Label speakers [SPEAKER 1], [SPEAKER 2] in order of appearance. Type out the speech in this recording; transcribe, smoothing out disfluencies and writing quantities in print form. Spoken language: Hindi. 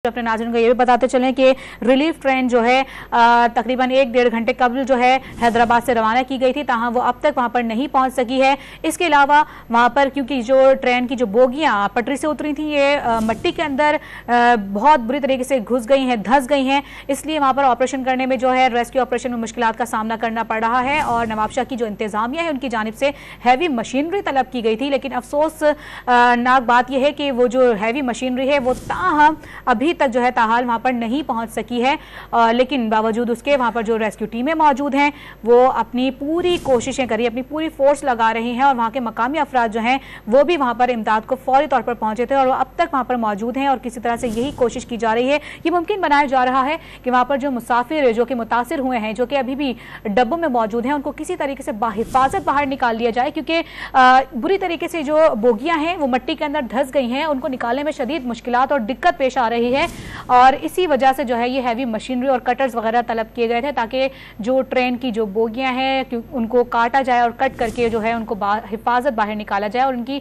[SPEAKER 1] अपने नाज़रीन को ये भी बताते चलें कि रिलीफ ट्रेन जो है तकरीबन 1-1.5 घंटे कबल जो है हैदराबाद से रवाना की गई थी, ताहम वो अब तक वहां पर नहीं पहुंच सकी है। इसके अलावा वहां पर क्योंकि जो ट्रेन की जो बोगियां पटरी से उतरी थी ये मट्टी के अंदर बहुत बुरी तरीके से घुस गई हैं, धंस गई हैं, इसलिए वहां पर ऑपरेशन करने में जो है रेस्क्यू ऑपरेशन में मुश्किलात का सामना करना पड़ रहा है। और नवाबशाह की जो इंतजामिया है उनकी जानिब से हैवी मशीनरी तलब की गई थी, लेकिन अफसोस नाक बात यह है कि वो जो हैवी मशीनरी है वो ताहम अभी तक जो है ताहाल वहां पर नहीं पहुंच सकी है। लेकिन बावजूद उसके वहां पर जो रेस्क्यू टीमें मौजूद हैं वो अपनी पूरी कोशिशें करी, अपनी पूरी फोर्स लगा रही हैं और वहां के मकामी अफराद जो हैं वो भी वहां पर इमदाद को फौरी तौर पर पहुंचे थे और वो अब तक वहां पर मौजूद हैं। और किसी तरह से यही कोशिश की जा रही है, ये मुमकिन बनाया जा रहा है कि वहां पर जो मुसाफिर जो कि मुतासिर हुए हैं, जो कि अभी भी डब्बों में मौजूद हैं, उनको किसी तरीके से हिफाजत बाहर निकाल लिया जाए, क्योंकि बुरी तरीके से जो बोगियां हैं वो मिट्टी के अंदर धंस गई हैं, उनको निकालने में शदीद मुश्किलात और दिक्कत पेश आ रही है। और इसी वजह से जो है ये हैवी मशीनरी और कटर्स वगैरह तलब किए गए थे ताकि जो ट्रेन की जो बोगियां हैं उनको काटा जाए और कट करके जो है उनको हिफाजत बाहर निकाला जाए और उनकी